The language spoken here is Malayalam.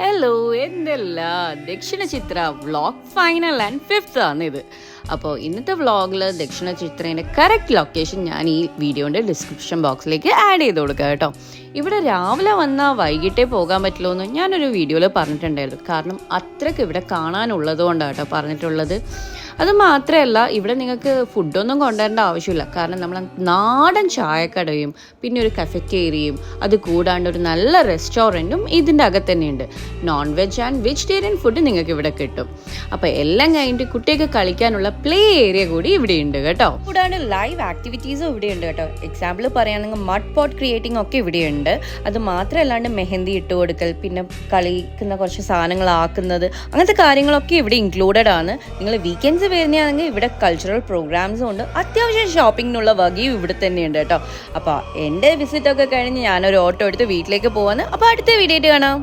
ഹലോ എന്തല്ല ദക്ഷിണ ചിത്ര വ്ളോഗ് ഫൈനൽ ആൻഡ് ഫിഫ്ത്ത് ആണ് ഇത്. അപ്പോൾ ഇന്നത്തെ വ്ളോഗിൽ ദക്ഷിണ ചിത്രേൻ്റെ കറക്റ്റ് ലൊക്കേഷൻ ഞാൻ ഈ വീഡിയോൻ്റെ ഡിസ്ക്രിപ്ഷൻ ബോക്സിലേക്ക് ആഡ് ചെയ്ത് കൊടുക്കുക കേട്ടോ. ഇവിടെ രാവിലെ വന്നാൽ വൈകിട്ടേ പോകാൻ പറ്റുള്ളൂ എന്ന് ഞാനൊരു വീഡിയോയിൽ പറഞ്ഞിട്ടുണ്ടായിരുന്നു. കാരണം അത്രയ്ക്ക് ഇവിടെ കാണാനുള്ളത് കൊണ്ടാണ് കേട്ടോ പറഞ്ഞിട്ടുള്ളത്. അത് മാത്രമല്ല ഇവിടെ നിങ്ങൾക്ക് ഫുഡൊന്നും കൊണ്ടുവരേണ്ട ആവശ്യമില്ല. കാരണം നമ്മൾ നാടൻ ചായക്കടയും പിന്നെ ഒരു കഫറ്റേരിയയും അത് കൂടാണ്ട് ഒരു നല്ല റെസ്റ്റോറൻറ്റും ഇതിൻ്റെ അകത്ത് തന്നെയുണ്ട്. Non veg and vegetarian food നിങ്ങൾക്ക് ഇവിടെ കിട്ടും. അപ്പോൾ എല്ലാം കഴിഞ്ഞിട്ട് കുട്ടികൾക്ക് കളിക്കാനുള്ള പ്ലേ ഏരിയ കൂടി ഇവിടെ ഉണ്ട് കേട്ടോ. കൂടാണ്ട് ലൈവ് ആക്ടിവിറ്റീസും ഇവിടെ ഉണ്ട് കേട്ടോ. എക്സാമ്പിൾ പറയുകയാണെങ്കിൽ മഡ് പോട്ട് ക്രിയേറ്റിംഗ് ഒക്കെ ഇവിടെയുണ്ട്. അത് മാത്രമല്ലാണ്ട് മെഹന്തി ഇട്ട് കൊടുക്കൽ, പിന്നെ കളിക്കുന്ന കുറച്ച് സാധനങ്ങളാക്കുന്നത്, അങ്ങനത്തെ കാര്യങ്ങളൊക്കെ ഇവിടെ ഇൻക്ലൂഡഡ് ആണ്. നിങ്ങൾ വീക്കെൻഡ്സ് വരുന്നതാണെങ്കിൽ ഇവിടെ കൾച്ചറൽ പ്രോഗ്രാംസും ഉണ്ട്. അത്യാവശ്യം ഷോപ്പിങ്ങിനുള്ള വകയും ഇവിടെ തന്നെയുണ്ട് കേട്ടോ. അപ്പോൾ എൻ്റെ വിസിറ്റൊക്കെ കഴിഞ്ഞ് ഞാനൊരു ഓട്ടോ എടുത്ത് വീട്ടിലേക്ക് പോവാണ്. അപ്പോൾ അടുത്ത വീഡിയോ ആയിട്ട് കാണാം.